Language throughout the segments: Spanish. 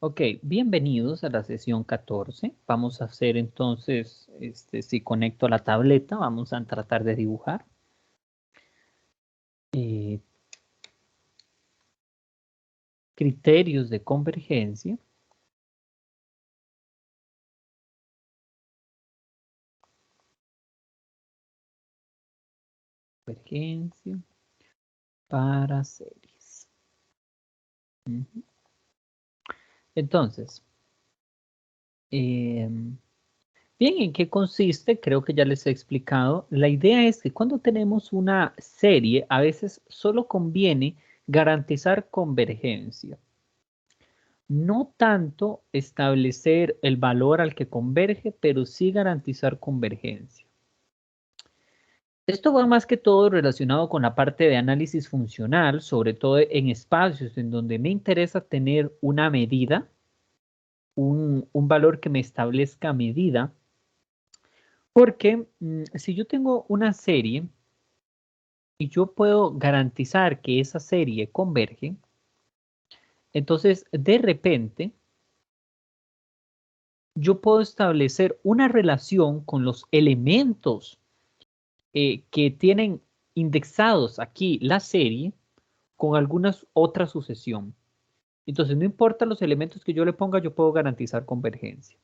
Ok, bienvenidos a la sesión 14. Vamos a hacer entonces, si conecto la tableta, vamos a tratar de dibujar. Criterios de convergencia. Convergencia para series. Entonces, bien, ¿en qué consiste? Creo que ya les he explicado. La idea es que cuando tenemos una serie, a veces solo conviene garantizar convergencia. No tanto establecer el valor al que converge, pero sí garantizar convergencia. Esto va más que todo relacionado con la parte de análisis funcional, sobre todo en espacios en donde me interesa tener una medida, un valor que me establezca medida, porque si yo tengo una serie y yo puedo garantizar que esa serie converge, entonces de repente yo puedo establecer una relación con los elementos que tienen indexados aquí la serie con alguna otra sucesión. Entonces, no importa los elementos que yo le ponga, yo puedo garantizar convergencia.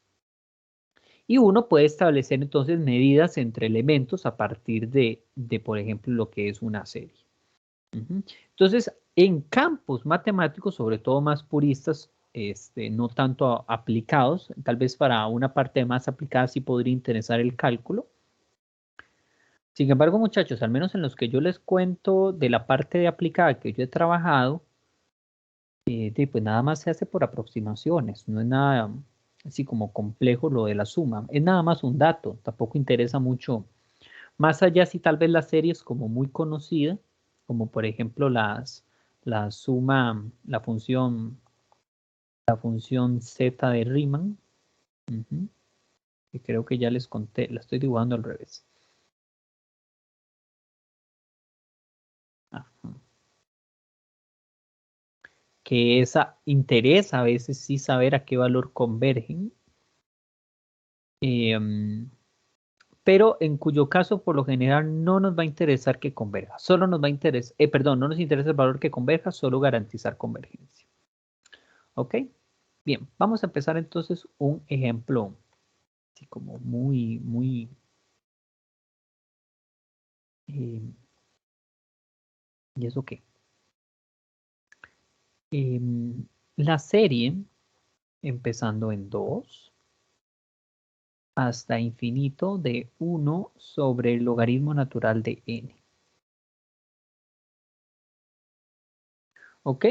Y uno puede establecer entonces medidas entre elementos a partir de por ejemplo, lo que es una serie. Entonces, en campos matemáticos, sobre todo más puristas, no tanto aplicados, tal vez para una parte más aplicada sí podría interesar el cálculo. Sin embargo, muchachos, al menos en los que yo les cuento de la parte de aplicada que yo he trabajado, pues nada más se hace por aproximaciones, no es nada así como complejo lo de la suma, es nada más un dato, tampoco interesa mucho, más allá si tal vez la serie es como muy conocida, como por ejemplo la suma, la función z de Riemann, que creo que ya les conté, la estoy dibujando al revés. Ajá. Que esa interesa a veces sí saber a qué valor convergen, pero en cuyo caso por lo general no nos va a interesar que converja, solo nos va a interesar, perdón, no nos interesa el valor que converja, solo garantizar convergencia. ¿Ok? Bien, vamos a empezar entonces un ejemplo, así como muy, eh, ¿y eso qué? La serie, empezando en 2 hasta infinito de 1 sobre el logaritmo natural de n. ¿Ok?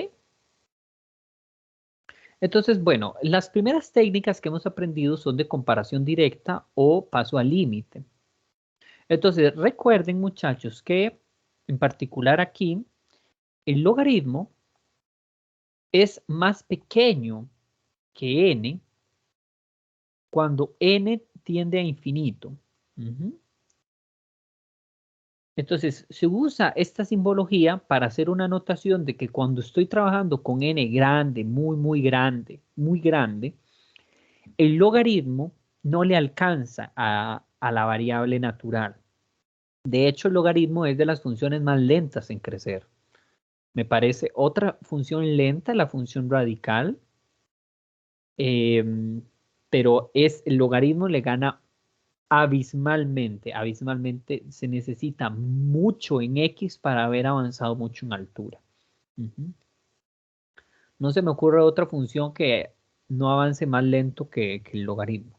Entonces, bueno, las primeras técnicas que hemos aprendido son de comparación directa o paso al límite. Entonces, recuerden, muchachos, que en particular aquí, el logaritmo es más pequeño que n cuando n tiende a infinito. Entonces, se usa esta simbología para hacer una anotación de que cuando estoy trabajando con n grande, muy grande, el logaritmo no le alcanza a la variable natural. De hecho, el logaritmo es de las funciones más lentas en crecer. Me parece otra función lenta, la función radical, pero el logaritmo le gana abismalmente, abismalmente. Se necesita mucho en X para haber avanzado mucho en altura. No se me ocurre otra función que no avance más lento que el logaritmo.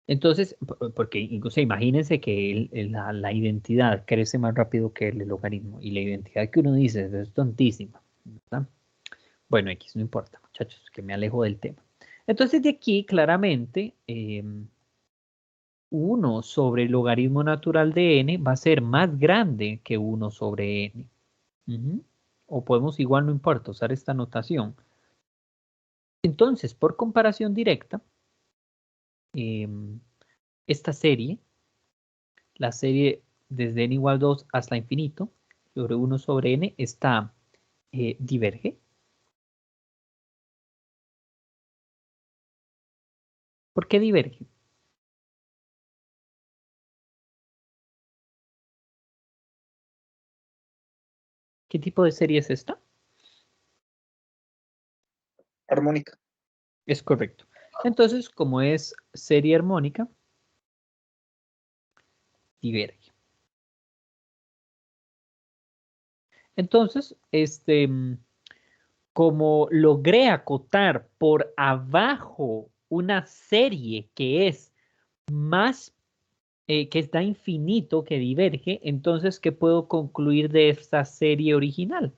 Entonces, porque incluso imagínense que la identidad crece más rápido que el logaritmo y la identidad que uno dice es tontísima, ¿verdad? Bueno, X no importa, muchachos, que me alejo del tema. Entonces de aquí claramente 1 sobre el logaritmo natural de n va a ser más grande que 1 sobre n. O podemos igual, no importa, usar esta notación. Entonces, por comparación directa, esta serie, la serie desde n igual 2 hasta infinito, sobre 1 sobre n, está diverge. ¿Por qué diverge? ¿Qué tipo de serie es esta? Armónica. Es correcto. Entonces, como es serie armónica, diverge. Entonces, como logré acotar por abajo una serie que es más, que está infinito, que diverge, entonces, ¿qué puedo concluir de esta serie original?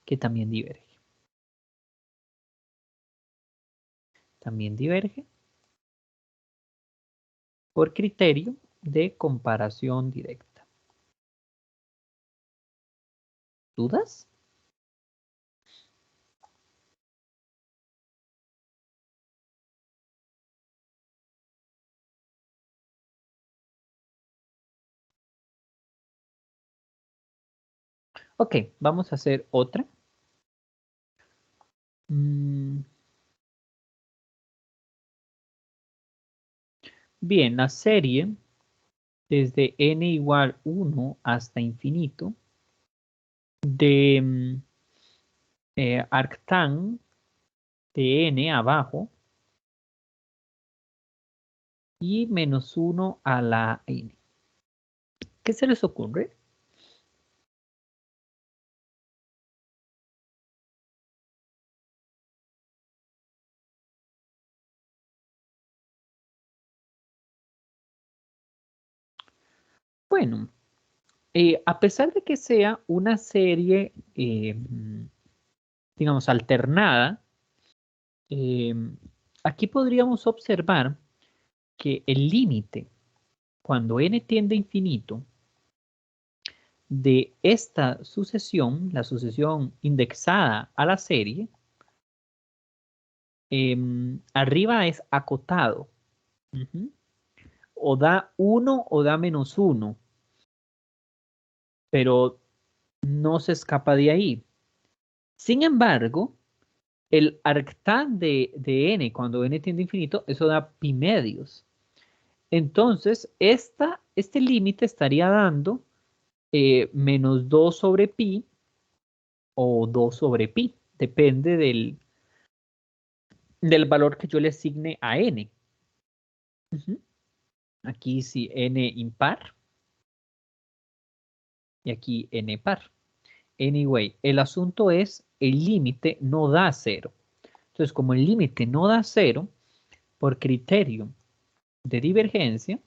Que también diverge. También diverge por criterio de comparación directa. ¿Dudas? Ok, vamos a hacer otra. Bien, la serie desde n igual 1 hasta infinito de arctán de n abajo y menos 1 a la n. ¿Qué se les ocurre? Bueno, a pesar de que sea una serie, digamos, alternada, eh, aquí podríamos observar que el límite, cuando n tiende a infinito, de esta sucesión, la sucesión indexada a la serie, arriba es acotado. O da 1 o da menos 1, pero no se escapa de ahí. Sin embargo, el arctán de n, cuando n tiende a infinito, eso da pi medios. Entonces, este límite estaría dando menos 2 sobre pi o 2 sobre pi. Depende del valor que yo le asigne a n. Aquí sí n impar y aquí n par. Anyway, el asunto es el límite no da 0. Entonces, como el límite no da 0, por criterio de divergencia,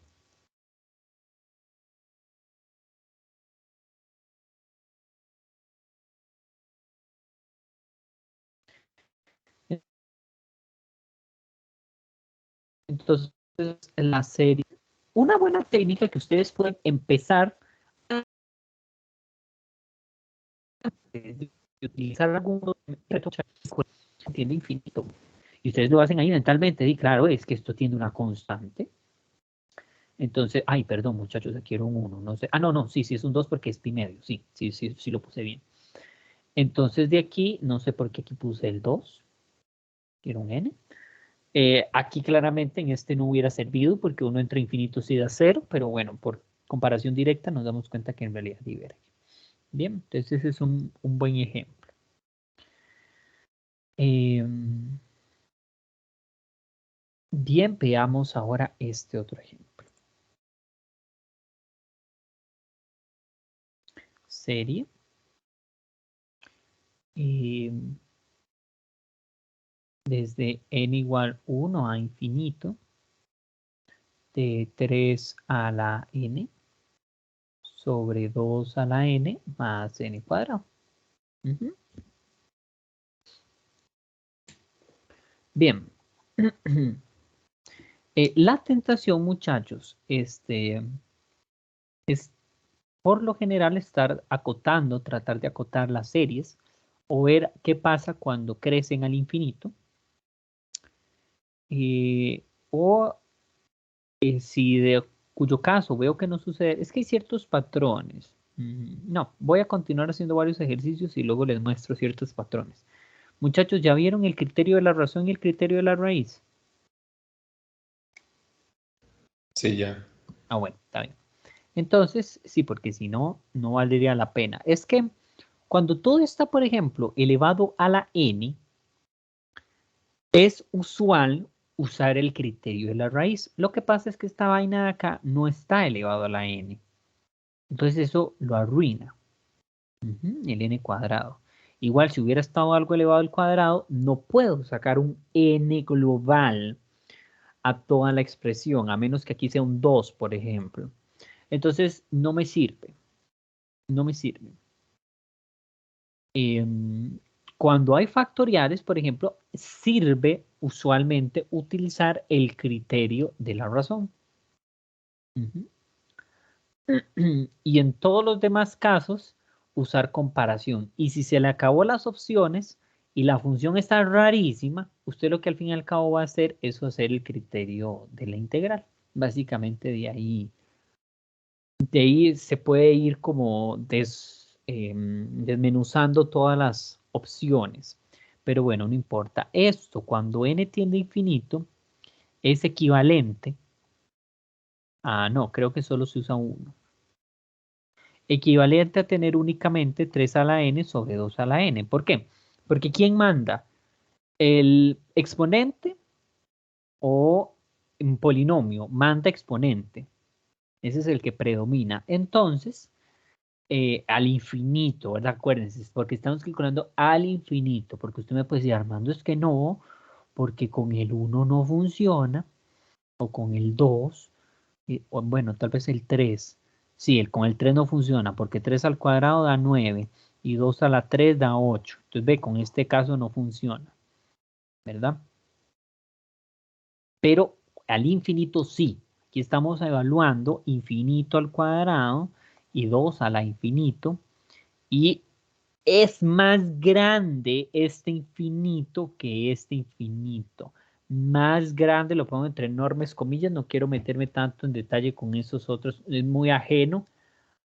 entonces la serie, una buena técnica que ustedes pueden empezar a utilizar algún tiende infinito. Y ustedes lo hacen ahí mentalmente, y claro, es que esto tiene una constante. Entonces, ay, perdón, muchachos, aquí era un 1, no sé. Ah, no, sí, es un 2 porque es pi medio, sí lo puse bien. Entonces, de aquí, no sé por qué aquí puse el 2, que era un n. Aquí claramente en este no hubiera servido porque 1 entre infinito sí da 0, pero bueno, por comparación directa nos damos cuenta que en realidad diverge. Bien, entonces ese es un buen ejemplo. Bien, veamos ahora este otro ejemplo. Serie. Desde n igual 1 a infinito, de 3 a la n, sobre 2 a la n más n cuadrado. Bien. La tentación, muchachos, es por lo general estar acotando, tratar de acotar las series o ver qué pasa cuando crecen al infinito. O si de cuyo caso veo que no sucede, es que hay ciertos patrones. No, voy a continuar haciendo varios ejercicios y luego les muestro ciertos patrones. Muchachos, ¿ya vieron el criterio de la razón y el criterio de la raíz? Sí, ya. Ah, bueno, está bien. Entonces, sí, porque si no, no valdría la pena. Es que cuando todo está, por ejemplo, elevado a la n, es usual usar el criterio de la raíz. Lo que pasa es que esta vaina de acá no está elevado a la n. Entonces eso lo arruina. El n cuadrado. Igual si hubiera estado algo elevado al cuadrado, no puedo sacar un n global a toda la expresión, a menos que aquí sea un 2, por ejemplo. Entonces no me sirve. No me sirve. Cuando hay factoriales, por ejemplo, sirve usualmente utilizar el criterio de la razón. Y en todos los demás casos, usar comparación. Y si se le acabó las opciones y la función está rarísima, usted lo que al fin y al cabo va a hacer es hacer el criterio de la integral. Básicamente de ahí se puede ir como desmenuzando todas las opciones. Pero bueno, no importa. Esto, cuando n tiende a infinito, es equivalente a, no, creo que solo se usa 1. Equivalente a tener únicamente 3 a la n sobre 2 a la n. ¿Por qué? Porque ¿quién manda? ¿El exponente o un polinomio? Manda exponente. Ese es el que predomina. Entonces, al infinito, ¿verdad? Acuérdense, porque estamos calculando al infinito, porque usted me puede decir, Armando, es que no, porque con el 1 no funciona, o con el 2, o bueno, tal vez el 3. Sí, con el 3 no funciona, porque 3 al cuadrado da 9, y 2 a la 3 da 8. Entonces, ve, con este caso no funciona, ¿verdad? Pero al infinito sí. Aquí estamos evaluando infinito al cuadrado y 2 a la infinito, y es más grande este infinito que este infinito. Más grande, lo pongo entre enormes comillas, no quiero meterme tanto en detalle con esos otros, es muy ajeno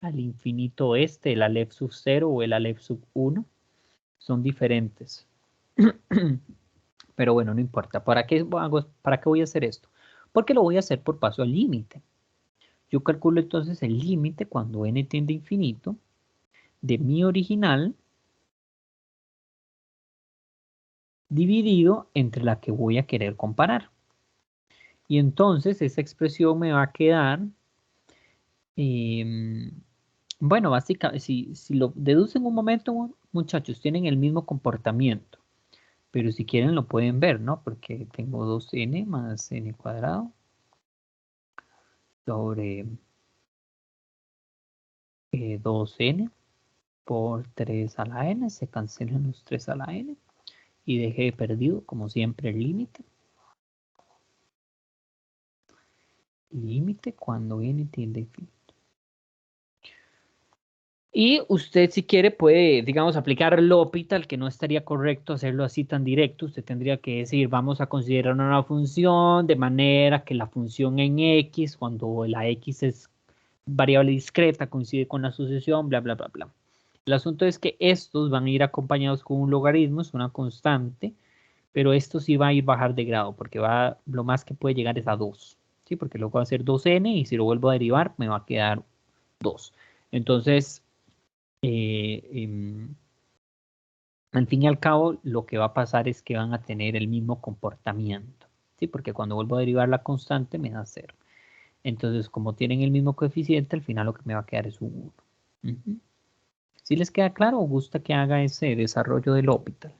al infinito este, el Aleph sub 0 o el Aleph sub 1, son diferentes. Pero bueno, no importa. ¿Para qué voy a hacer esto? Porque lo voy a hacer por paso al límite. Yo calculo entonces el límite cuando n tiende a infinito de mi original dividido entre la que voy a querer comparar. Y entonces esa expresión me va a quedar, bueno, básicamente, si lo deducen un momento, muchachos, tienen el mismo comportamiento. Pero si quieren lo pueden ver, ¿no? Porque tengo 2n más n cuadrado sobre 2n por 3 a la n. Se cancelan los 3 a la n. Y dejé perdido, como siempre, el límite. Límite cuando n tiende a infinito. Y usted, si quiere, puede, digamos, aplicar el L'Hopital, que no estaría correcto hacerlo así tan directo. Usted tendría que decir, vamos a considerar una función de manera que la función en x, cuando la x es variable discreta, coincide con la sucesión, bla, bla, bla, bla. El asunto es que estos van a ir acompañados con un logaritmo, es una constante, pero esto sí va a ir bajar de grado, porque lo más que puede llegar es a 2. ¿Sí? Porque luego va a ser 2n y si lo vuelvo a derivar me va a quedar 2. Entonces, al fin y al cabo, lo que va a pasar es que van a tener el mismo comportamiento, ¿sí? Porque cuando vuelvo a derivar la constante me da 0. Entonces, como tienen el mismo coeficiente, al final lo que me va a quedar es un 1. ¿Sí les queda claro o gusta que haga ese desarrollo del L'Hopital?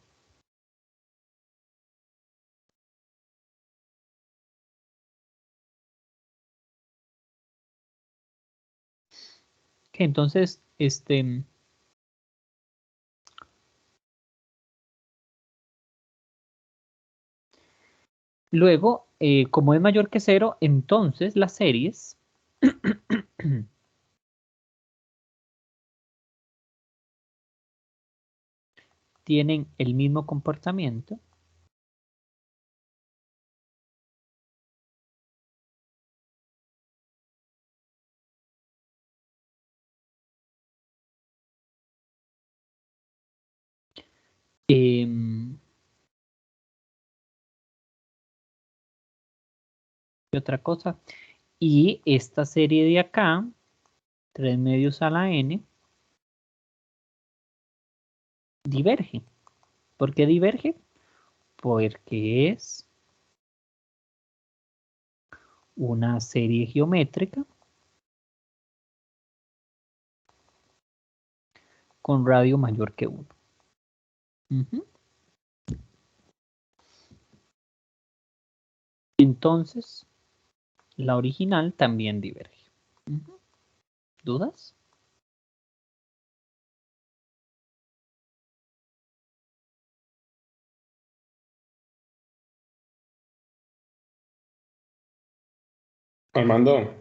Que entonces, luego, como es mayor que 0, entonces las series tienen el mismo comportamiento otra cosa. Y esta serie de acá, 3 medios a la n, diverge. ¿Por qué diverge? Porque es una serie geométrica con radio mayor que 1. Entonces, la original también diverge. ¿Dudas? Armando,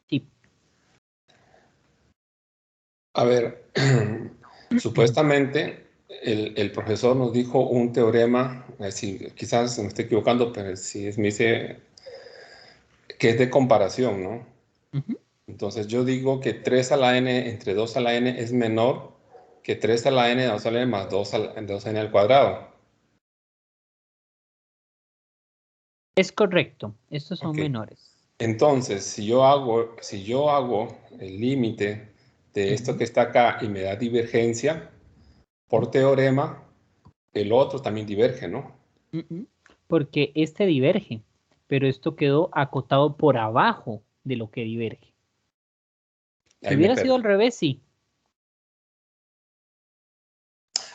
Sí. a ver, supuestamente el profesor nos dijo un teorema, quizás me estoy equivocando, pero sí me dice que es de comparación, ¿no? Entonces yo digo que 3 a la n entre 2 a la n es menor que 3 a la n, 2 a la n más 2 a la, 2n al cuadrado. Es correcto. Estos son Ok. menores. Entonces, si yo hago el límite de esto que está acá y me da divergencia, por teorema, el otro también diverge, ¿no? Porque este diverge, pero esto quedó acotado por abajo de lo que diverge. Si Ahí me hubiera sido perdí. al revés, sí.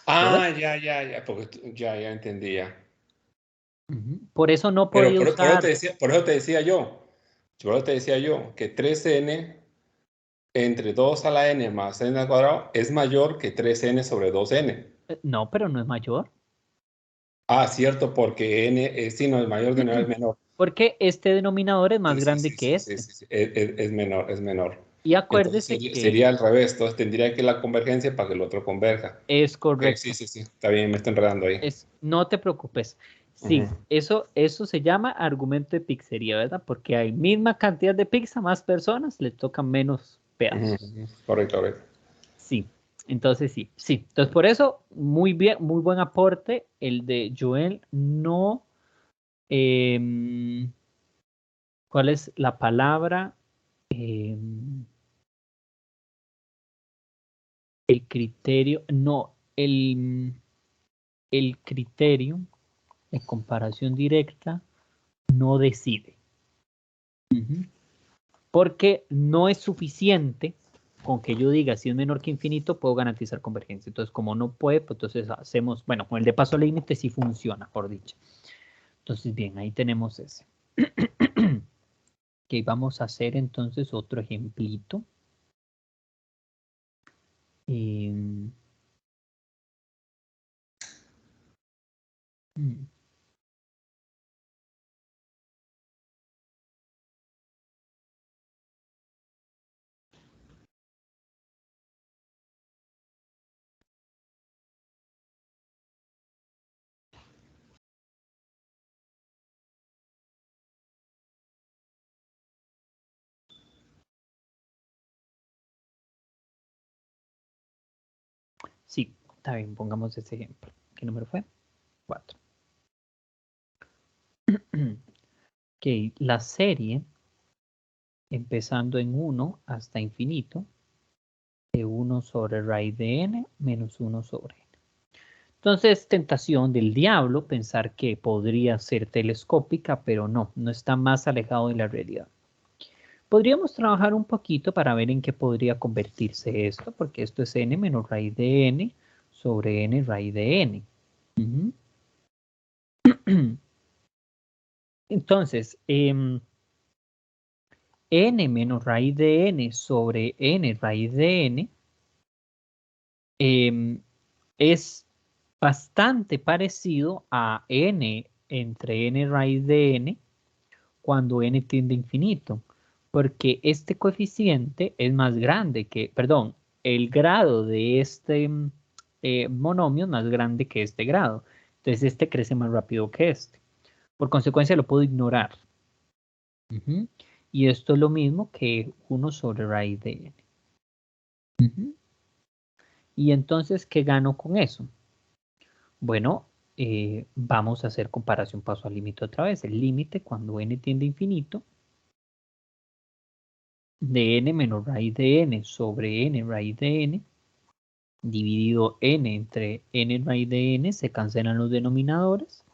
¿Lo ves? Ya, porque ya entendía. Por eso no Pero podía usar. por eso te decía yo que 3n entre 2 a la n más n al cuadrado es mayor que 3n sobre 2n. No, pero no es mayor. Ah, cierto, porque n es, sí, no, es mayor de 9 es menor. Porque este denominador es más Sí, sí, grande sí, que sí, sí, este. sí, sí, es menor, es menor. Y Entonces acuérdese sería que al revés, entonces tendría que la convergencia para que el otro converja. es Ok, sí, correcto. sí, sí, está bien, me estoy enredando ahí. No te preocupes. Ujú, Sí, eso se llama argumento de pizzería, ¿verdad? Porque hay misma cantidad de pizza, más personas, le tocan menos pedazos. correcto, correcto. Sí, entonces sí, sí. Entonces por eso, muy bien, muy buen aporte el de Joel. No, ¿cuál es la palabra? El criterio, no, el criterio de comparación directa no decide. Porque no es suficiente con que yo diga si es menor que infinito, puedo garantizar convergencia. Entonces, como no puede, pues entonces hacemos, bueno, con el de paso límite sí funciona, por dicho. Entonces, bien, ahí tenemos ese. Ok, vamos a hacer entonces otro ejemplito. Eh, sí, está bien, pongamos ese ejemplo. ¿Qué número fue? 4. Ok, la serie, empezando en 1 hasta infinito, de 1 sobre raíz de n menos 1 sobre n. Entonces, tentación del diablo pensar que podría ser telescópica, pero no, no está más alejado de la realidad. Podríamos trabajar un poquito para ver en qué podría convertirse esto, porque esto es n menos raíz de n sobre n raíz de n. Entonces, n menos raíz de n sobre n raíz de n es bastante parecido a n entre n raíz de n cuando n tiende a infinito, porque este coeficiente es más grande que, perdón, el grado de este monomio es más grande que este grado. Entonces este crece más rápido que este. Por consecuencia lo puedo ignorar. Y esto es lo mismo que 1 sobre raíz de n. Y entonces, ¿qué gano con eso? Bueno, vamos a hacer comparación paso al límite otra vez. El límite cuando n tiende a infinito de n menos raíz de n sobre n raíz de n, dividido n entre n raíz de n, se cancelan los denominadores,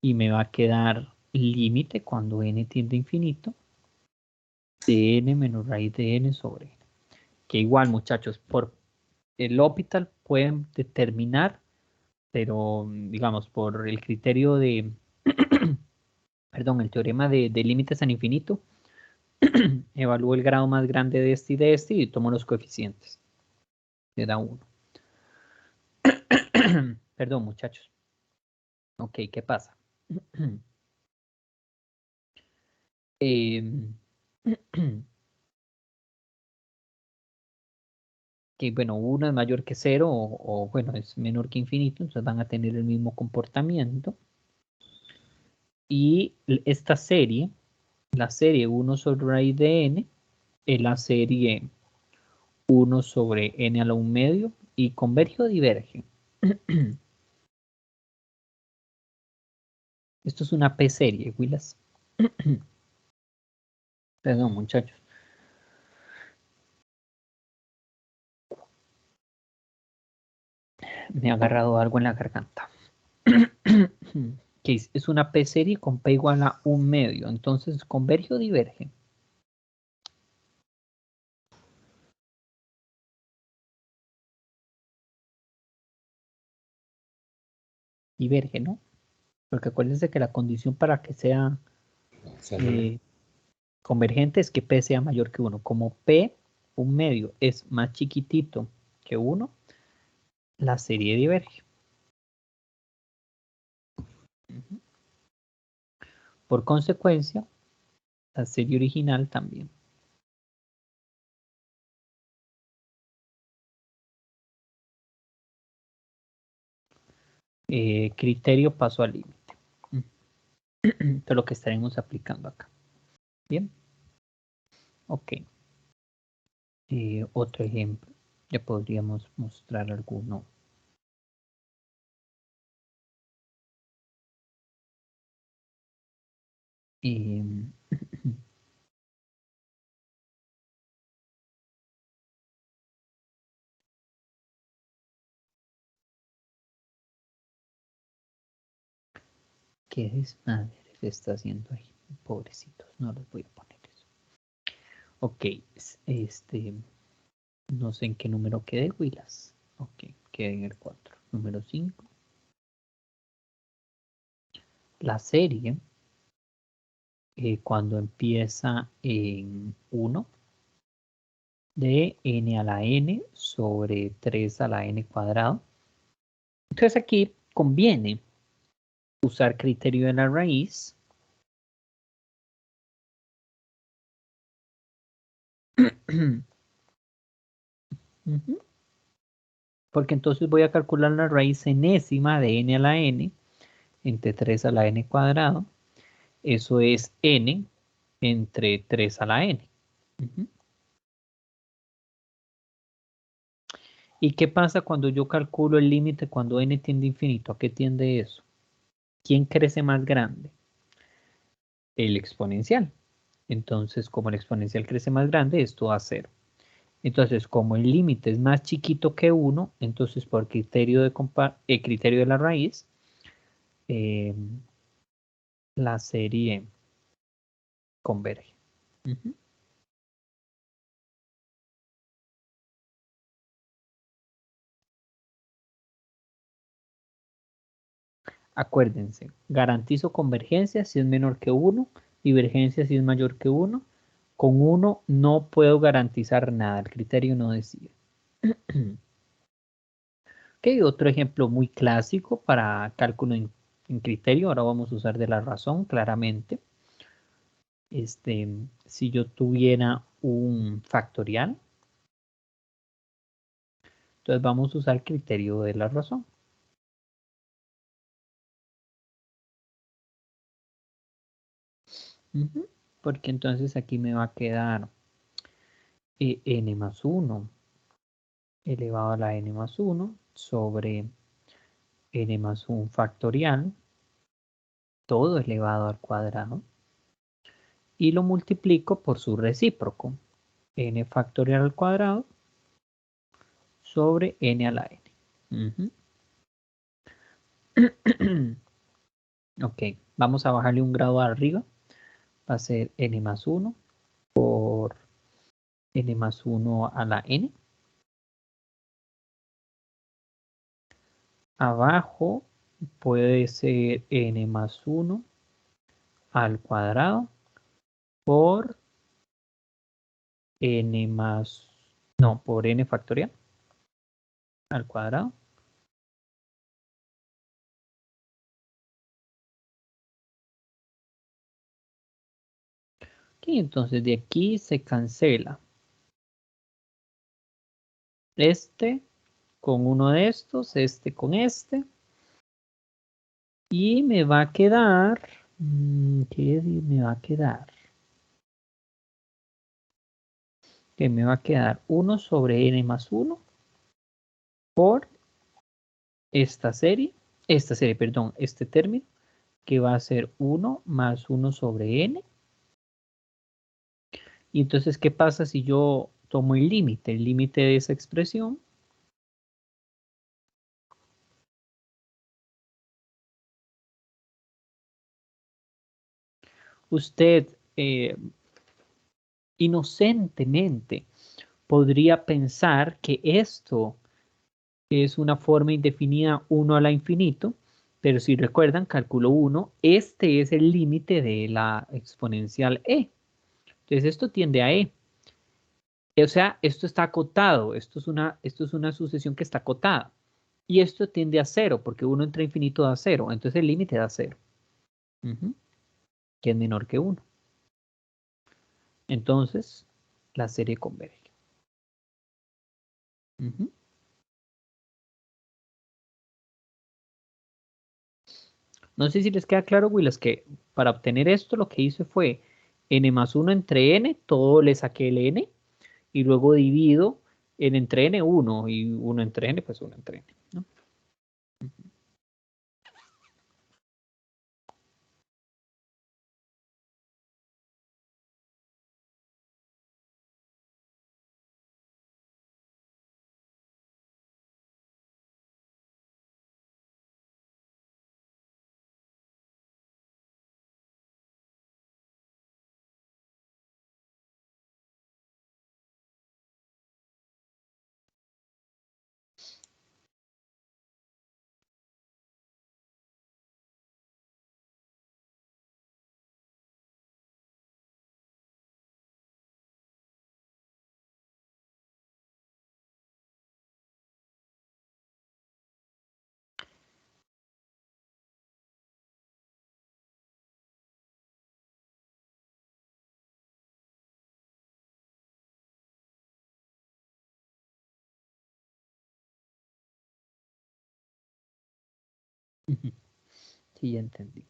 y me va a quedar límite cuando n tiende a infinito, de n menos raíz de n sobre n. Que igual, muchachos, por el L'Hopital pueden determinar, pero digamos, por el criterio de, perdón, el teorema de límites al infinito, evalúo el grado más grande de este y tomo los coeficientes. Me da 1. Perdón, muchachos. Ok, ¿qué pasa? Que bueno, 1 es mayor que 0 o bueno, es menor que infinito, entonces van a tener el mismo comportamiento. Y esta serie, la serie 1 sobre raíz de n, es la serie 1 sobre n a la 1 medio, y converge o diverge. Esto es una P serie, Willas. Perdón, muchachos. Me ha agarrado algo en la garganta. Que es una P serie con P igual a 1 medio. Entonces, ¿converge o diverge? Diverge, ¿no? Porque acuérdense que la condición para que sea convergente es que P sea mayor que 1. Como P, 1 medio, es más chiquitito que 1, la serie diverge. Por consecuencia, la serie original también. Criterio paso al límite. Esto es lo que estaremos aplicando acá. Bien. Ok. Otro ejemplo. Ya podríamos mostrar alguno. ¿Qué desmadre se está haciendo ahí? Pobrecitos, no les voy a poner eso. Ok, no sé en qué número quede, Willas. Ok, queda en el 4. Número 5. La serie, cuando empieza en 1, de n a la n sobre 3 a la n cuadrado. Entonces aquí conviene usar criterio de la raíz. Porque entonces voy a calcular la raíz enésima de n a la n entre 3 a la n cuadrado. Eso es n entre 3 a la n. ¿Y qué pasa cuando yo calculo el límite cuando n tiende a infinito? ¿A qué tiende eso? ¿Quién crece más grande? El exponencial. Entonces, como el exponencial crece más grande, esto va a 0. Entonces, como el límite es más chiquito que 1, entonces por criterio de la raíz, la serie converge. Acuérdense, garantizo convergencia si es menor que 1, divergencia si es mayor que 1. Con 1 no puedo garantizar nada, el criterio no decide. Ok, otro ejemplo muy clásico para cálculo en criterio, ahora vamos a usar de la razón claramente. Si yo tuviera un factorial, entonces vamos a usar el criterio de la razón. Porque entonces aquí me va a quedar n más 1 elevado a la n más 1 sobre n más 1 factorial, todo elevado al cuadrado. y lo multiplico por su recíproco, n factorial al cuadrado sobre n a la n. Ok, vamos a bajarle un grado arriba. Va a ser n más 1 por n más 1 a la n. Abajo puede ser n más 1 al cuadrado por n más, no, por n factorial al cuadrado. Ok, entonces de aquí se cancela este con uno de estos, este con este. Y me va a quedar, ¿qué me va a quedar? Que me va a quedar 1 sobre n más 1 por esta serie, perdón, este término, que va a ser 1 más 1 sobre n. Y entonces, ¿qué pasa si yo tomo el límite? El límite de esa expresión usted inocentemente podría pensar que esto es una forma indefinida 1 a la infinito, pero si recuerdan, cálculo 1, este es el límite de la exponencial e. Entonces esto tiende a e. O sea, esto está acotado, esto es una sucesión que está acotada. Y esto tiende a 0, porque 1 entre infinito da 0, entonces el límite da 0, que es menor que 1. Entonces, la serie converge. No sé si les queda claro, Willas, que para obtener esto lo que hice fue n más 1 entre n, todo le saqué el n, y luego divido n entre n 1, y 1 entre n, pues 1 entre n, ¿no? Sí, ya entendí.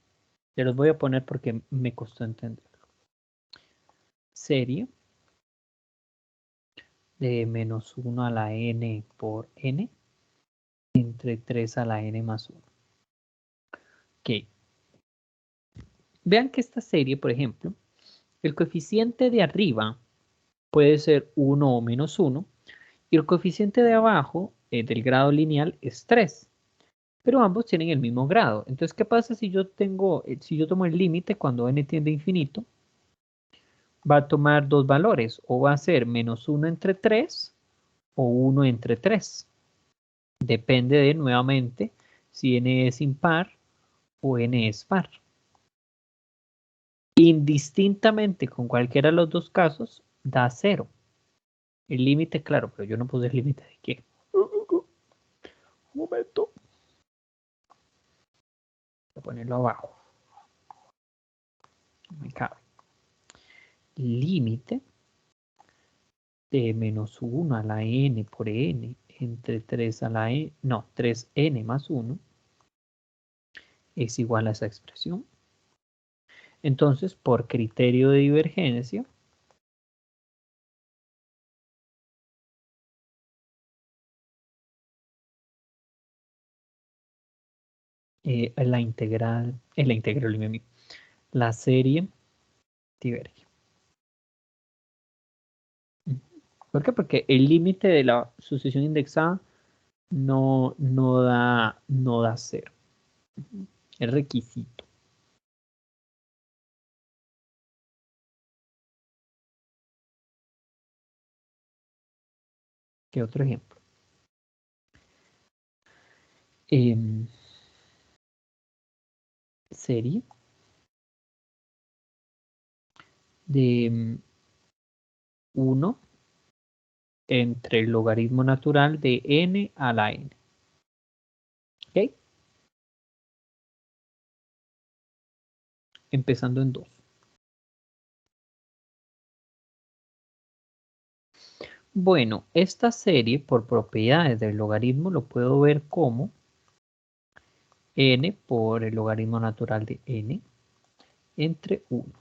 Se los voy a poner porque me costó entender. Serie de menos 1 a la n por n entre 3 a la n más 1. Ok. Vean que esta serie, por ejemplo, el coeficiente de arriba puede ser 1 o menos 1, y el coeficiente de abajo del grado lineal es 3. Pero ambos tienen el mismo grado. Entonces, ¿qué pasa si yo tomo el límite cuando n tiende a infinito? Va a tomar dos valores, o va a ser menos 1 entre 3 o 1 entre 3. Depende de, nuevamente, si n es impar o n es par. Indistintamente con cualquiera de los dos casos, da 0. El límite, claro, pero yo no puse el límite de qué. Un momento. Voy a ponerlo abajo. No me cabe. Límite de menos 1 a la n por n entre 3 a la n, no, 3n más 1 es igual a esa expresión. Entonces, por criterio de divergencia, la serie diverge. ¿Por qué? Porque el límite de la sucesión indexada no da 0. Es requisito. ¿Qué otro ejemplo? Serie de 1 entre el logaritmo natural de n a la n. ¿Ok? Empezando en 2. Bueno, esta serie por propiedades del logaritmo lo puedo ver como n por el logaritmo natural de n entre 1.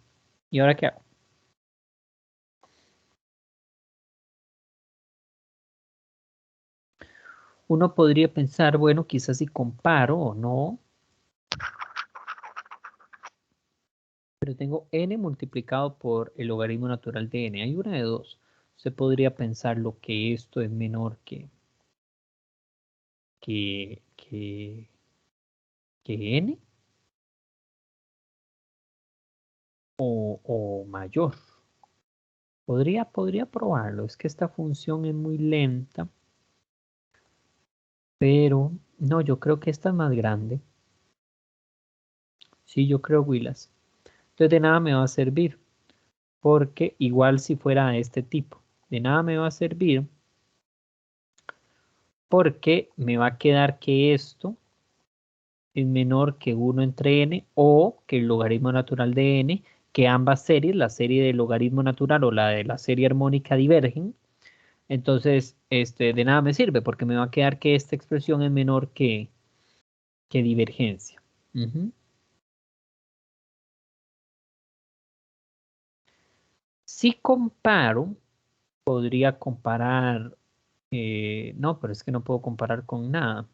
¿Y ahora qué hago? Uno podría pensar, bueno, quizás si comparo o no, pero tengo n multiplicado por el logaritmo natural de n. Hay una de dos. Se podría pensar lo que esto es menor que n o mayor. Podría probarlo. Es que esta función es muy lenta. Pero no, yo creo que esta es más grande. Sí, yo creo, Willas. Entonces de nada me va a servir. Porque igual si fuera de este tipo, de nada me va a servir. Porque me va a quedar que esto es menor que 1 entre n o que el logaritmo natural de n, que ambas series, la serie del logaritmo natural o la de la serie armónica divergen. Entonces, de nada me sirve porque me va a quedar que esta expresión es menor que divergencia. Si comparo, podría comparar, no, pero es que no puedo comparar con nada.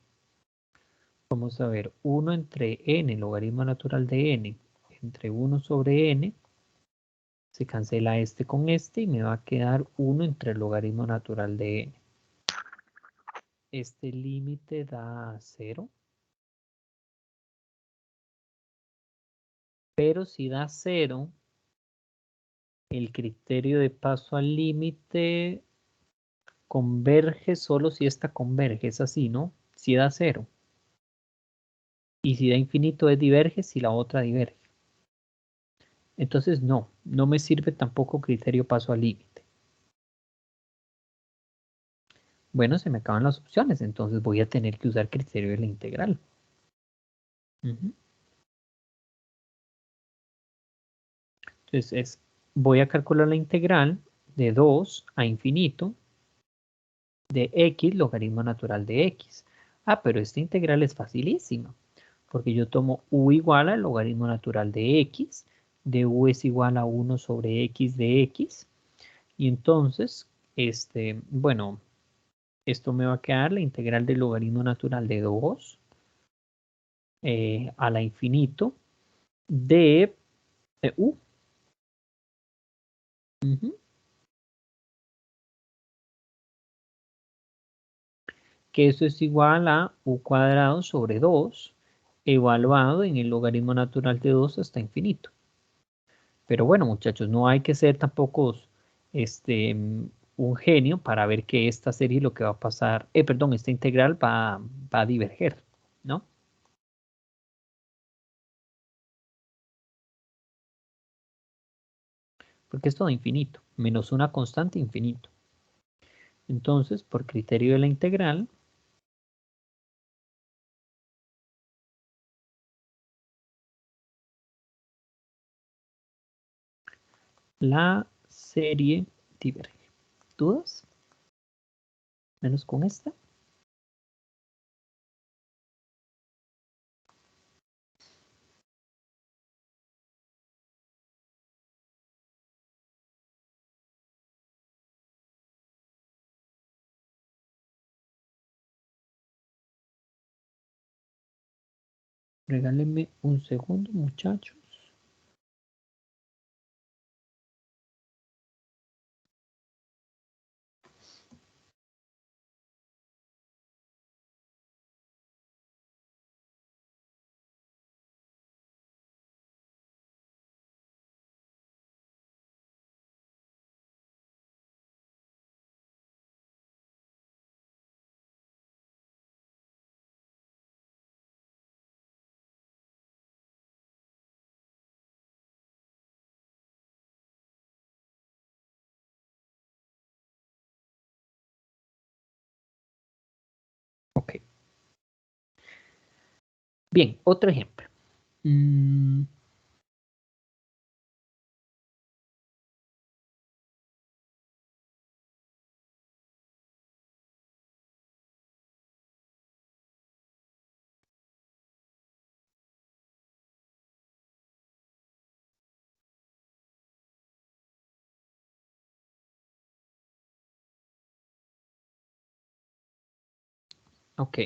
Vamos a ver, 1 entre n, logaritmo natural de n, entre 1 sobre n, se cancela este con este y me va a quedar 1 entre el logaritmo natural de n. Este límite da 0. Pero si da 0, el criterio de paso al límite converge solo si esta converge. Es así, ¿no? Si da 0. Y si da infinito es diverge si la otra diverge. Entonces no me sirve tampoco criterio paso al límite. Bueno, se me acaban las opciones, entonces voy a tener que usar criterio de la integral. Entonces voy a calcular la integral de 2 a infinito de x logaritmo natural de x. Ah, pero esta integral es facilísima, porque yo tomo u igual al logaritmo natural de x, de u es igual a 1 sobre x de x, y entonces, bueno, esto me va a quedar la integral del logaritmo natural de 2 a la infinito de u. Que eso es igual a u cuadrado sobre 2 evaluado en el logaritmo natural de 2 hasta infinito. Pero bueno, muchachos, no hay que ser tampoco un genio para ver que esta serie lo que va a pasar, perdón, esta integral va a diverger, ¿no? Porque es todo infinito, menos una constante infinito. Entonces, por criterio de la integral, la serie diverge. ¿Dudas? Menos con esta. Regálenme un segundo, muchachos. Ok. Bien, otro ejemplo. Ok.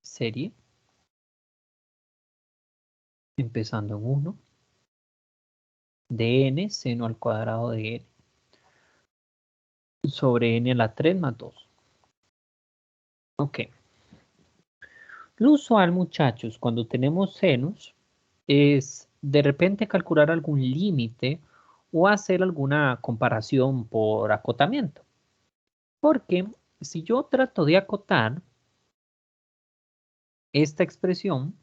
Serie. Empezando en 1. De n, seno al cuadrado de n. Sobre n a la 3 más 2. Ok. Lo usual, muchachos, cuando tenemos senos, es de repente calcular algún límite o hacer alguna comparación por acotamiento. Porque si yo trato de acotar esta expresión,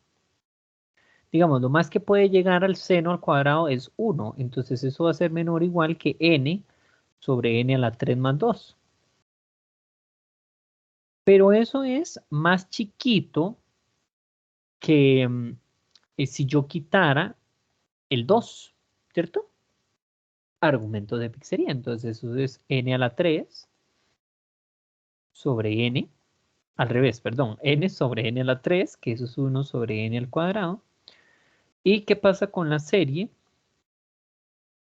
digamos, lo más que puede llegar al seno al cuadrado es 1. Entonces eso va a ser menor o igual que n sobre n a la 3 más 2. Pero eso es más chiquito que si yo quitara el 2, ¿cierto? Argumento de pizzería. Entonces eso es n a la 3 sobre n, al revés, perdón, n sobre n a la 3, que eso es 1 sobre n al cuadrado. ¿Y qué pasa con la serie?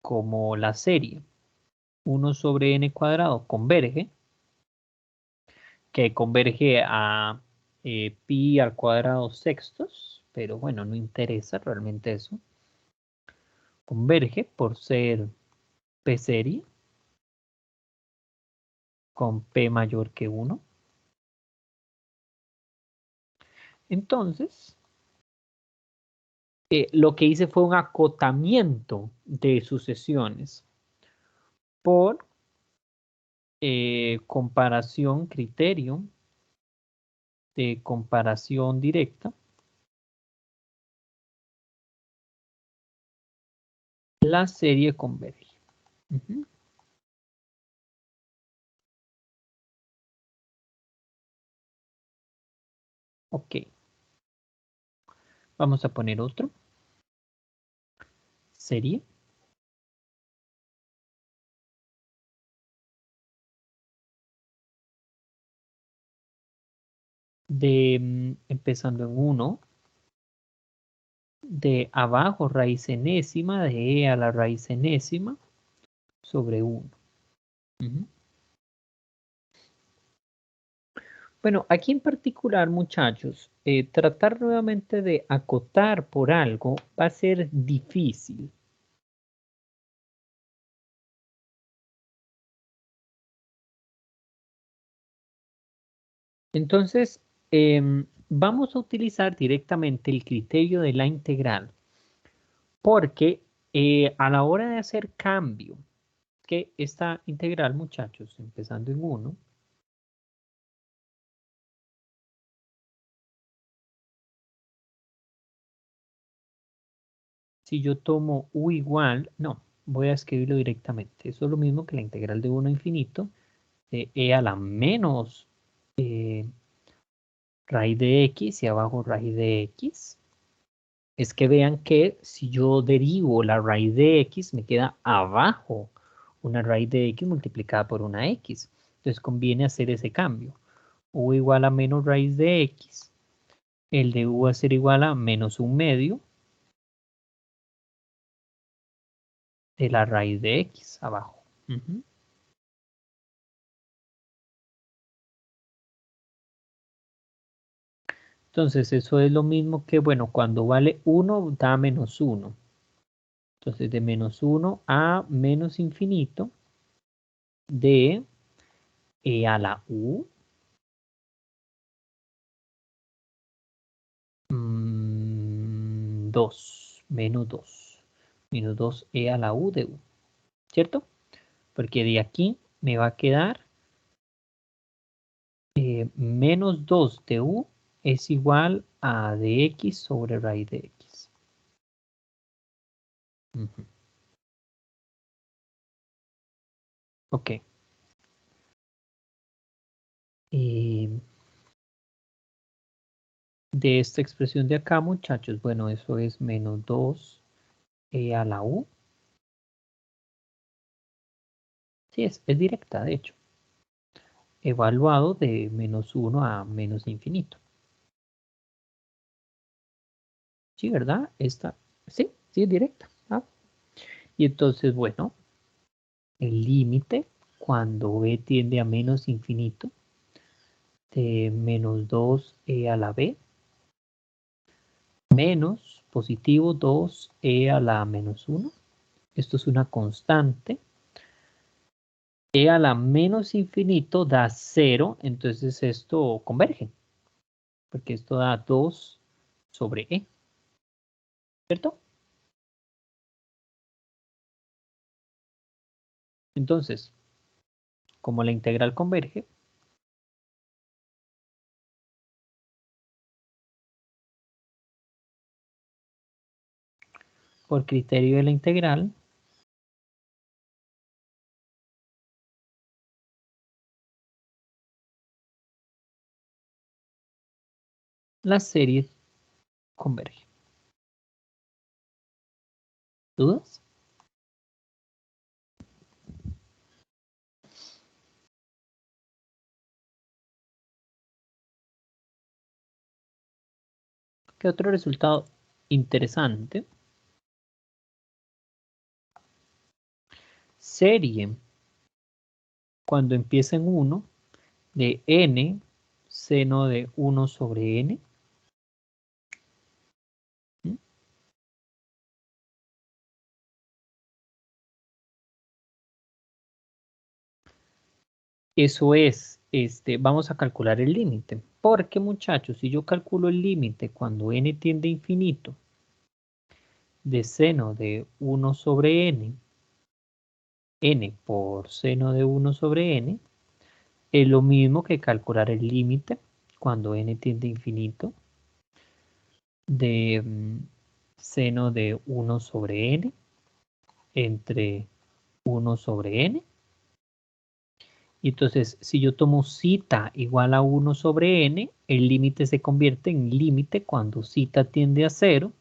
Como la serie 1 sobre n cuadrado converge, que converge a pi al cuadrado sextos, pero bueno, no interesa realmente eso. Converge por ser p serie con p mayor que 1. Entonces, lo que hice fue un acotamiento de sucesiones por comparación, criterio de comparación directa. La serie converge. Ok. Vamos a poner otro. Serie. De empezando en 1. De abajo raíz enésima de e a la raíz enésima sobre 1. Bueno, aquí en particular, muchachos, tratar nuevamente de acotar por algo va a ser difícil. Entonces, vamos a utilizar directamente el criterio de la integral, porque a la hora de hacer cambio, que esta integral, muchachos, empezando en 1, si yo tomo u igual, no, voy a escribirlo directamente. Eso es lo mismo que la integral de 1 a infinito de e a la menos raíz de x y abajo raíz de x. Es que vean que si yo derivo la raíz de x, me queda abajo una raíz de x multiplicada por una x. Entonces conviene hacer ese cambio. U igual a menos raíz de x. El de u va a ser igual a menos un medio de la raíz de x abajo. Entonces eso es lo mismo que, bueno, cuando vale 1 da menos 1. Entonces de menos 1 a menos infinito de e a la u 2, menos 2. Menos 2e a la u de u. ¿Cierto? Porque de aquí me va a quedar menos 2 de u es igual a de x sobre raíz de x. Ok. De esta expresión de acá, muchachos, bueno, eso es menos 2e a la u. Sí, es directa, de hecho. Evaluado de menos 1 a menos infinito. Sí, ¿verdad? Esta, sí es directa. ¿Ah? Y entonces, bueno, el límite cuando b tiende a menos infinito de menos 2e a la b menos positivo 2e a la menos 1. Esto es una constante. E a la menos infinito da 0, entonces esto converge, porque esto da 2 sobre e, ¿cierto? Entonces, como la integral converge, por criterio de la integral, la serie converge. ¿Dudas? ¿Qué otro resultado interesante? Serie, cuando empieza en 1, de n seno de 1 sobre n. ¿Mm? Eso es, vamos a calcular el límite. Porque, muchachos, si yo calculo el límite cuando n tiende a infinito de seno de 1 sobre n, n por seno de 1 sobre n, es lo mismo que calcular el límite cuando n tiende a infinito de seno de 1 sobre n entre 1 sobre n. Y entonces, si yo tomo zeta igual a 1 sobre n, el límite se convierte en límite cuando zeta tiende a 0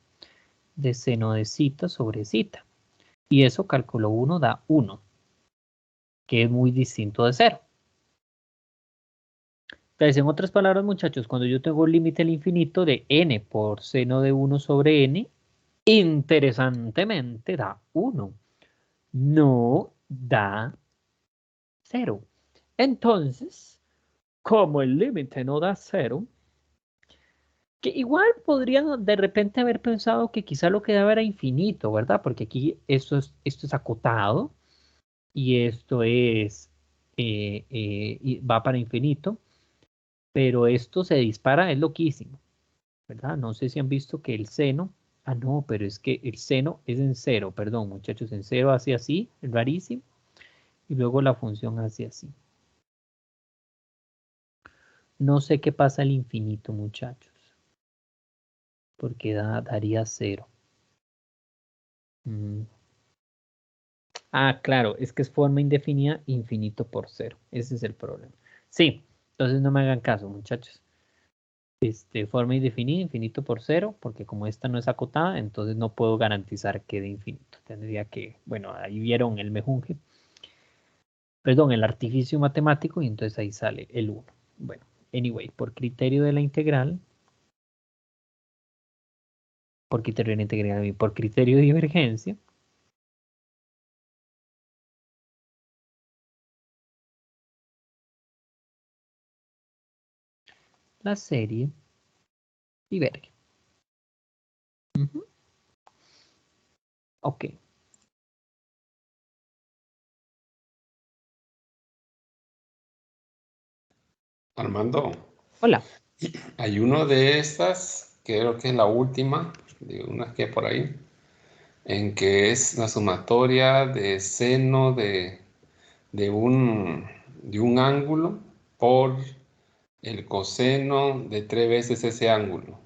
de seno de zeta sobre zeta. Y eso cálculo 1 da 1, que es muy distinto de 0. Entonces, en otras palabras, muchachos, cuando yo tengo un límite al infinito de n por seno de 1 sobre n, interesantemente da 1. No da 0. Entonces, como el límite no da 0, que igual podría de repente haber pensado que quizá lo que daba era infinito, ¿verdad? Porque aquí esto es acotado y esto es va para infinito, pero esto se dispara, es loquísimo, ¿verdad? No sé si han visto que el seno, no, pero es que el seno es en 0, perdón, muchachos, en 0 hace así, es rarísimo, y luego la función hace así. No sé qué pasa al infinito, muchachos, porque daría 0. Claro, es que es forma indefinida, infinito por 0. Ese es el problema. Sí, entonces no me hagan caso, muchachos. Forma indefinida, infinito por 0, porque como esta no es acotada, entonces no puedo garantizar que de infinito. Tendría que, bueno, ahí vieron el mejunje. Perdón, el artificio matemático, y entonces ahí sale el 1. Bueno, anyway, por criterio de la integral, por criterio de la integral, por criterio de divergencia, la serie diverge. Ok. Armando, Hola. hay uno de estas, que creo que es la última, de unas que hay por ahí, en que es la sumatoria de seno de un ángulo por el coseno de 3 veces ese ángulo.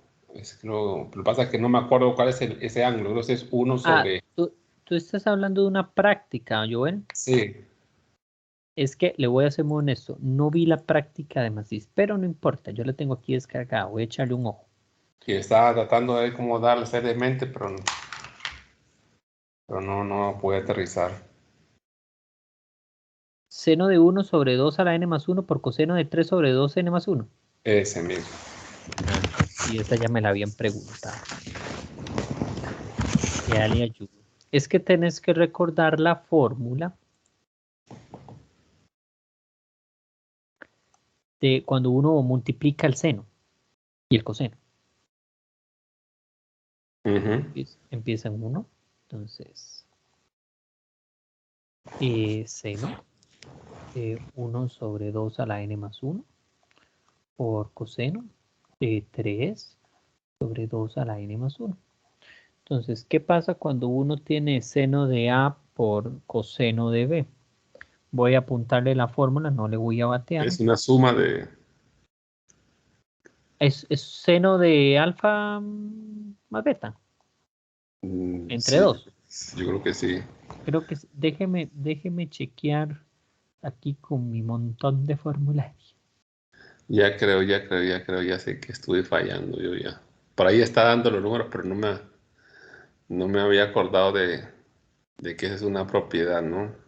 Lo que pasa es que no me acuerdo cuál es ese ángulo, creo que es 1 sobre... Tú estás hablando de una práctica, Joel. Sí, Es que le voy a ser muy honesto, no vi la práctica de Masis, pero no importa, yo la tengo aquí descargada, voy a echarle un ojo. Y estaba tratando de ver cómo darle seriamente, pero no pude aterrizar. Seno de 1 sobre 2 a la n más 1 por coseno de 3 sobre 2n más 1. Ese mismo. Y esa ya me la habían preguntado. Ya le ayudo. Es que tenés que recordar la fórmula de cuando uno multiplica el seno y el coseno. Empieza en 1. Entonces, seno de 1 sobre 2 a la n más 1 por coseno de 3 sobre 2 a la n más 1. Entonces, ¿qué pasa cuando uno tiene seno de A por coseno de B? Voy a apuntarle la fórmula, no le voy a batear. Es una suma de... Es seno de alfa más beta. Entre Sí, 2. yo creo que sí. Creo que déjeme chequear aquí con mi montón de formularios. Ya creo, ya sé que estuve fallando yo ya. Por ahí está dando los números, pero no me había acordado de que esa es una propiedad, ¿no?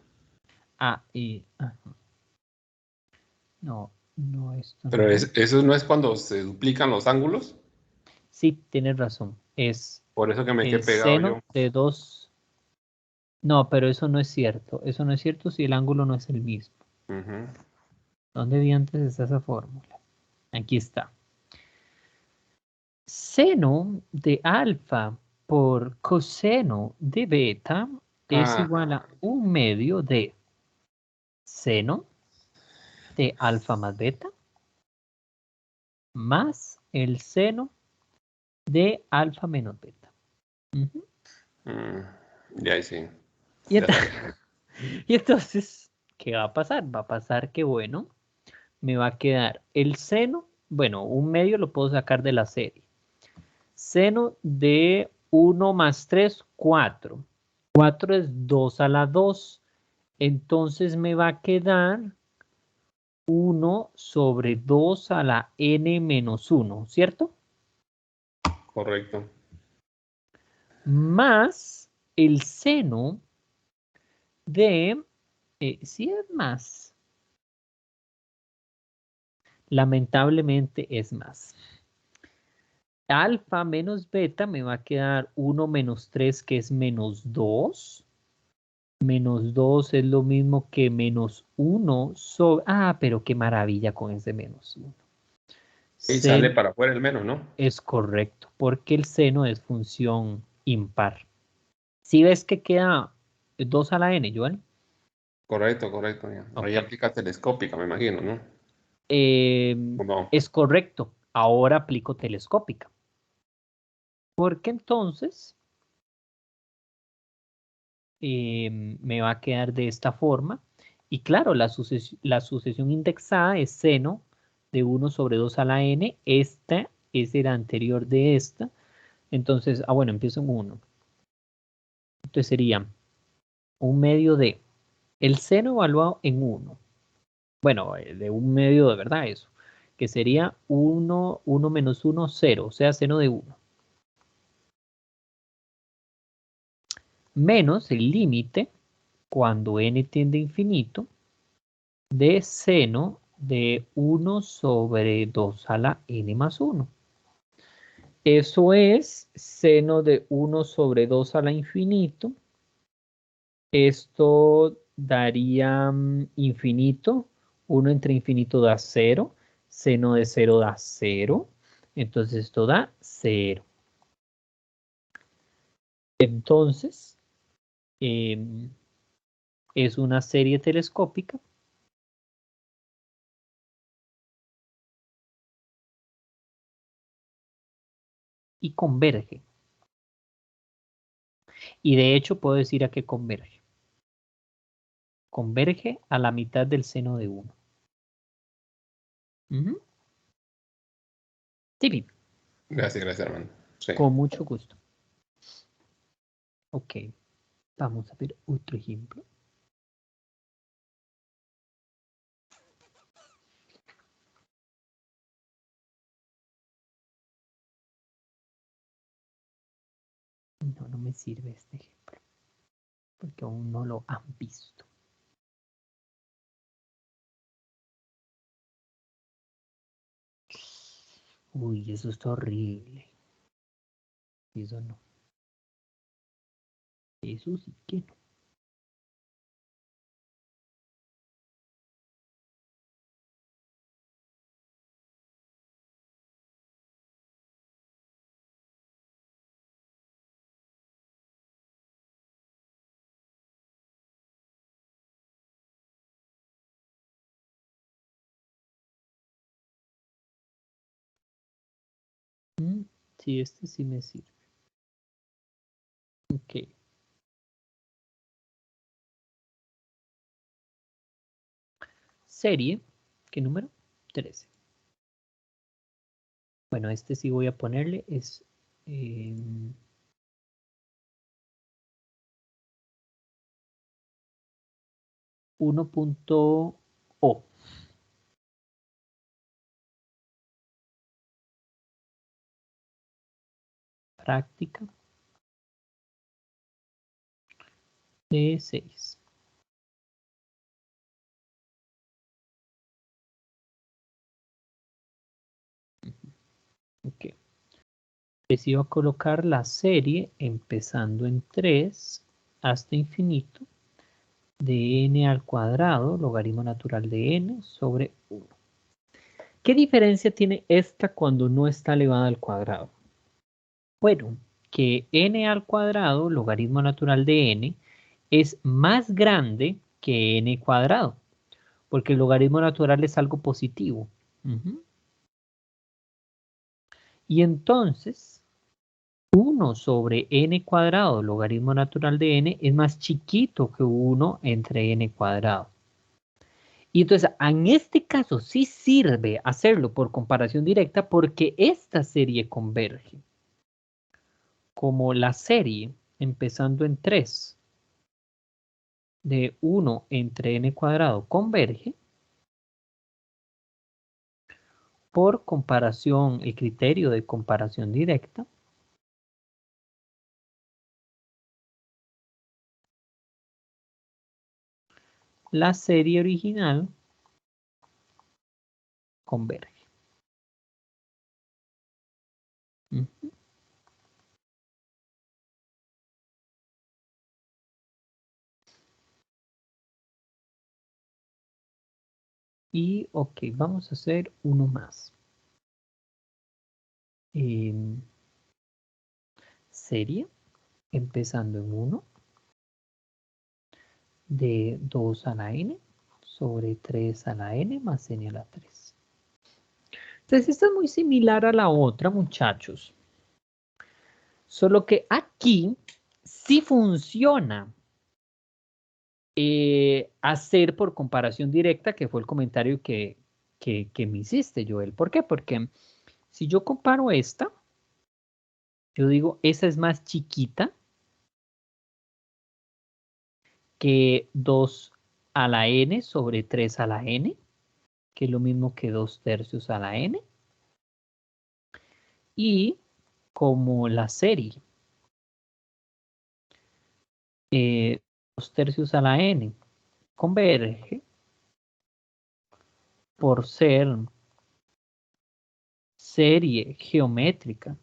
No, esto Pero no. eso no es cuando se duplican los ángulos. Sí, tienes razón. Es Por eso que me quedé el pegado yo. seno de 2. No, pero eso no es cierto. Eso no es cierto si el ángulo no es el mismo. ¿Dónde vi antes está esa fórmula? Aquí está. Seno de alfa por coseno de beta es igual a 1/2 de seno de alfa más beta más el seno de alfa menos beta. Ya sí. Y entonces, ¿qué va a pasar? Va a pasar que, bueno, me va a quedar el seno, bueno, 1/2 lo puedo sacar de la serie. Seno de 1 más 3, 4. 4 es 2 a la 2. Entonces me va a quedar 1 sobre 2 a la n menos 1, ¿cierto? Correcto. Más el seno de, si es más, lamentablemente es más. Alfa menos beta me va a quedar 1 menos 3, que es menos 2. Menos 2 es lo mismo que menos 1 sobre... Ah, pero qué maravilla con ese menos 1. Y sale para afuera el menos, ¿no? Es correcto, porque el seno es función impar. Si ves que queda 2 a la n, Joel. Correcto. Ya. Ok. Ahí aplica telescópica, me imagino, ¿no? ¿O no? Es correcto. Ahora aplico telescópica. Porque entonces me va a quedar de esta forma. Y claro, la sucesión indexada es seno de 1 sobre 2 a la n. Esta es el anterior de esta. Entonces, bueno, empiezo en 1. Entonces sería 1/2 de el seno evaluado en 1. Bueno, de 1/2 de verdad eso. Que sería 1 menos 1, 0. O sea, seno de 1. Menos el límite cuando n tiende a infinito de seno de 1 sobre 2 a la n más 1. Eso es seno de 1 sobre 2 a la infinito. Esto daría infinito. 1 entre infinito da 0. Seno de 0 da 0. Entonces esto da 0. Entonces, es una serie telescópica y converge. Y de hecho puedo decir a qué converge. Converge a la mitad del seno de 1. Sí, Gracias, hermano. Sí. con mucho gusto. Ok, vamos a ver otro ejemplo. No, no me sirve este ejemplo, porque aún no lo han visto. Uy, eso está horrible. Eso no. Eso sí que no. Sí, este sí me sirve. Ok. Serie, ¿qué número? 13. Bueno, este sí voy a ponerle, es 1.O. Práctica de 6. Ok. Les iba a colocar la serie empezando en 3 hasta infinito de n al cuadrado, logaritmo natural de n sobre 1. ¿Qué diferencia tiene esta cuando no está elevada al cuadrado? Bueno, que n al cuadrado, logaritmo natural de n, es más grande que n cuadrado, porque el logaritmo natural es algo positivo. Y entonces, 1 sobre n cuadrado, logaritmo natural de n, es más chiquito que 1 entre n cuadrado. Y entonces, en este caso sí sirve hacerlo por comparación directa porque esta serie converge. Como la serie, empezando en 3, de 1 entre n cuadrado converge, por comparación, el criterio de comparación directa, la serie original converge. Y ok, vamos a hacer uno más. Serie, empezando en 1, de 2 a la n, sobre 3 a la n más n a la 3. Entonces, esta es muy similar a la otra, muchachos. Solo que aquí sí funciona hacer por comparación directa, que fue el comentario que me hiciste, Joel. ¿Por qué? Porque si yo comparo esta, yo digo, esa es más chiquita que 2 a la n sobre 3 a la n, que es lo mismo que 2 tercios a la n. Y como la serie 2 tercios a la n converge por ser serie geométrica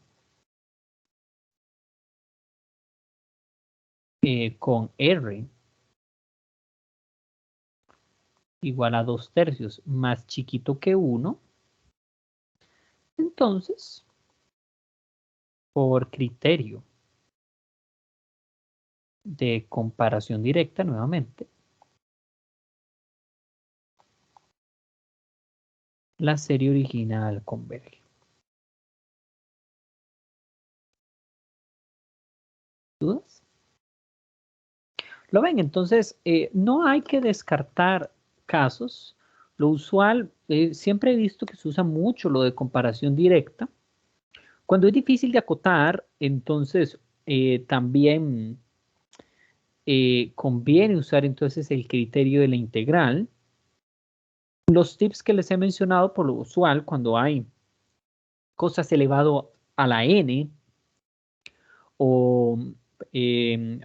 con R igual a 2 tercios más chiquito que 1, entonces, por criterio de comparación directa nuevamente, la serie original converge. ¿Dudas? ¿Lo ven? Entonces, no hay que descartar casos. Lo usual, siempre he visto que se usa mucho lo de comparación directa. Cuando es difícil de acotar, entonces también conviene usar entonces el criterio de la integral. Los tips que les he mencionado por lo usual, cuando hay cosas elevado a la n o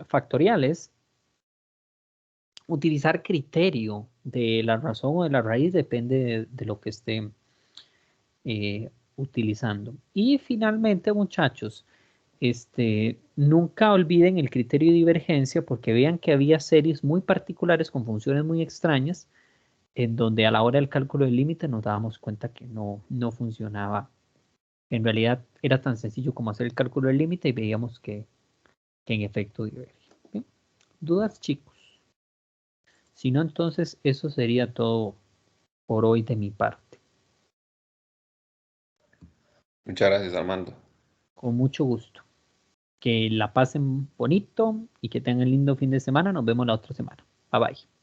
factoriales, utilizar criterio de la razón o de la raíz depende de lo que esté utilizando. Y finalmente, muchachos, nunca olviden el criterio de divergencia porque vean que había series muy particulares con funciones muy extrañas en donde a la hora del cálculo del límite nos dábamos cuenta que no funcionaba. En realidad era tan sencillo como hacer el cálculo del límite y veíamos que en efecto diverge. ¿Sí? ¿Dudas, chicos? Si no, entonces eso sería todo por hoy de mi parte. Muchas gracias, Armando. Con mucho gusto. Que la pasen bonito y que tengan lindo fin de semana. Nos vemos la otra semana. Bye bye.